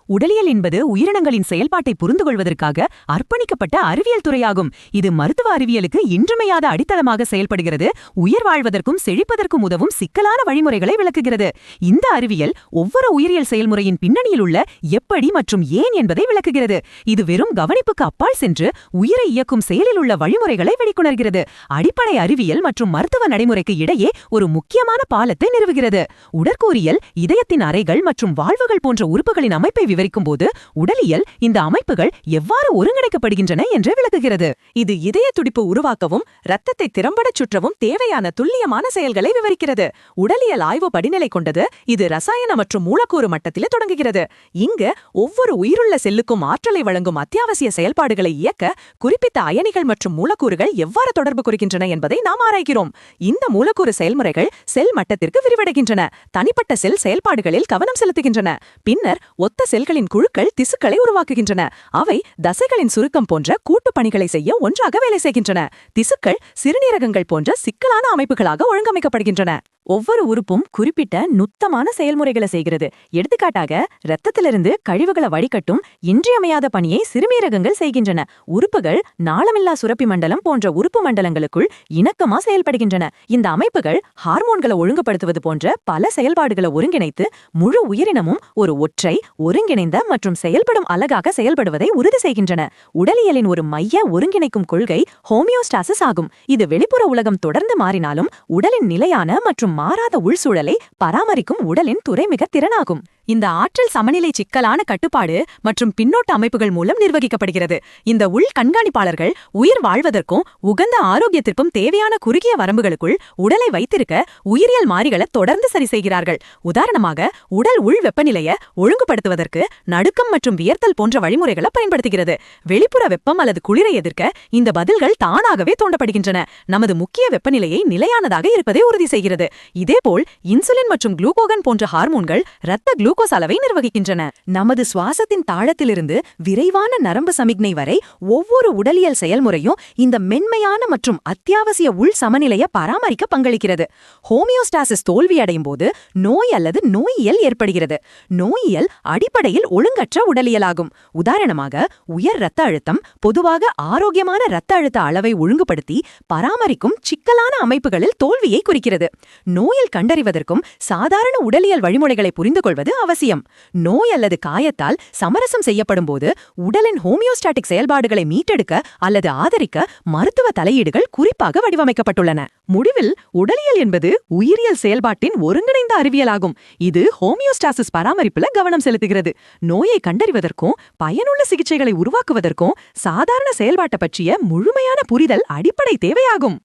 உடலியல் என்பது உயிரினங்களின் செயல்பாட்டை புரிந்து கொள்வதற்காக அர்ப்பணிக்கப்பட்ட அறிவியல் துறையாகும். இது மருத்துவ அறிவியலுக்கு இன்றியமையாத அடித்தளமாக செயல்படுகிறது. உயிர் வாழ்வதற்கும் செழிப்பதற்கும் உதவும் சிக்கலான வழிமுறைகளை விளக்குகிறது. இந்த அறிவியல் ஒவ்வொரு உயிரியல் செயல்முறையின் பின்னணியில் உள்ள எப்படி மற்றும் ஏன் என்பதை விளக்குகிறது. இது வெறும் கவனிப்புக்கு அப்பால் சென்று உயிரை இயக்கும் செயலில் உள்ள வழிமுறைகளை வெளிக்கொணர்கிறது. அடிப்படை அறிவியல் மற்றும் மருத்துவ நடைமுறைக்கு இடையே ஒரு முக்கியமான பாலத்தை நிறுவுகிறது. உடற்கூறியல் இதயத்தின் அறைகள் மற்றும் வாழ்வுகள் போன்ற உறுப்புகளின் அமைப்பை விவரிக்கும் போது உடலியல் இந்த அமைப்புகள் எவ்வாறு ஒருங்கிணைக்கப்படுகின்றன என்று விளக்குகிறது. இது இதய துடிப்பு உருவாக்கவும் இரத்தத்தை திறம்பட சுற்றவும் தேவையான துல்லியமான செயல்களை விவரிக்கிறது. உடலியல் ஆய்வு படிநிலை கொண்டது. இது ரசாயன மற்றும் மூலக்கூறு மட்டத்தில் தொடங்குகிறது. இங்கு ஒவ்வொரு உயிருள்ள செல்லுக்கும் ஆற்றலை வழங்கும் அத்தியாவசிய செயல்பாடுகளை இயக்க குறிப்பிட்ட அயனிகள் மற்றும் மூலக்கூறுகள் எவ்வாறு தொடர்பு குறிக்கின்றன என்பதை நாம் ஆராய்கிறோம். இந்த மூலக்கூறு செயல்முறைகள் செல் மட்டத்திற்கு விரிவடைகின்றன. தனிப்பட்ட செல் செயல்பாடுகளில் கவனம் செலுத்துகின்றன. பின்னர் ஒத்த செல்களின் குழுக்கள் திசுக்களை உருவாக்குகின்றன. அவை தசைகளின் சுருக்கம் போன்ற கூட்டு பணிகளை செய்ய ஒன்றாக வேலை செய்கின்றன. திசுக்கள் சிறுநீரகங்கள் போன்ற சிக்கலான அமைப்புகளாக ஒழுங்கமைக்கப்படுகின்றன. ஒவ்வொரு உறுப்பும் குறிப்பிட்ட நுட்பமான செயல்முறைகளை செய்கிறது. எடுத்துக்காட்டாக இரத்தத்திலிருந்து கழிவுகளை வடிகட்டும் இன்றியமையாத பணியை சிறுநீரகங்கள் செய்கின்றன. உறுப்புகள் நாளமில்லா சுரப்பி மண்டலம் போன்ற உறுப்பு மண்டலங்களுக்குள் இணக்கமா செயல்படுகின்றன. இந்த அமைப்புகள் ஹார்மோன்களை ஒழுங்குபடுத்துவது போன்ற பல செயல்பாடுகளை ஒருங்கிணைத்து முழு உயிரினமும் ஒரு ஒற்றை ஒருங்கிணைந்த மற்றும் செயல்படும் அலகாக செயல்படுவதை உறுதி செய்கின்றன. உடலியலின் ஒரு மைய ஒருங்கிணைக்கும் கொள்கை ஹோமியோஸ்டாசிஸ் ஆகும். இது வெளிப்புற உலகம் தொடர்ந்து மாறினாலும் உடலின் நிலையான மற்றும் மாறாத உள்சூழலை பராமரிக்கும் உடலின் துறைமிக திறனாகும். இந்த ஆற்றல் சமநிலை சிக்கலான கட்டுப்பாடு மற்றும் பின்னோட்ட அமைப்புகள் மூலம் நிர்வகிக்கப்படுகிறது. இந்த உள் கண்காணிப்பாளர்கள் உயிர் வாழ்வதற்கும் உகந்த ஆரோக்கியத்திற்கும் தேவையான குறுகிய வரம்புகளுக்குள் உடலை வைத்திருக்க உயிரியல் மாறிகளை தொடர்ந்து சரி செய்கிறார்கள். உதாரணமாக உடல் உள் வெப்பநிலையை ஒழுங்குபடுத்துவதற்கு நடுக்கம் மற்றும் வியர்த்தல் போன்ற வழிமுறைகளை பயன்படுத்துகிறது. வெளிப்புற வெப்பம் அல்லது குளிரை எதிர்க்க இந்த பதில்கள் தானாகவே தோண்டப்படுகின்றன. நமது முக்கிய வெப்பநிலையை நிலையானதாக இருப்பதை உறுதி செய்கிறது. இதேபோல் இன்சுலின் மற்றும் குளுக்கோகன் போன்ற ஹார்மோன்கள் இரத்த குளுக்கோஸ் அளவை நிர்வகிக்கின்றன. நமது சுவாசத்தின் தாளத்திலிருந்து விரைவான நரம்பு சமிக்ஞை வரை ஒவ்வொரு உடலியல் செயல்முறையும் இந்த மென்மையான மற்றும் அத்தியாவசிய உள் சமநிலையை பராமரிக்க பங்களிக்கிறது. ஹோமியோஸ்டாசிஸ் தோல்வியடையும் போது நோய் அல்லது நோயியல் ஏற்படுகிறது. நோயியல் அடிப்படையில் ஒழுங்கற்ற உடலியலாகும். உதாரணமாக உயர் இரத்த அழுத்தம் பொதுவாக ஆரோக்கியமான இரத்த அழுத்த அளவை ஒழுங்குபடுத்தி பராமரிக்கும் சிக்கலான அமைப்புகளில் தோல்வியை குறிக்கிறது. நோயில் கண்டறிவதற்கும் சாதாரண உடலியல் வழிமுறைகளை புரிந்து கொள்வது அவசியம். நோய் அல்லது காயத்தால் சமரசம் செய்யப்படும் போது உடலின் ஹோமியோஸ்டாட்டிக் செயல்பாடுகளை மீட்டெடுக்க அல்லது ஆதரிக்க மருத்துவ தலையீடுகள் குறிப்பாக வடிவமைக்கப்பட்டுள்ளன. முடிவில் உடலியல் என்பது உயிரியல் செயல்பாட்டின் ஒருங்கிணைந்த அறிவியலாகும். இது ஹோமியோஸ்டாசிஸ் பராமரிப்புல கவனம் செலுத்துகிறது. நோயை கண்டறிவதற்கும் பயனுள்ள சிகிச்சைகளை உருவாக்குவதற்கும் சாதாரண செயல்பாட்டை பற்றிய முழுமையான புரிதல் அடிப்படை தேவையாகும்.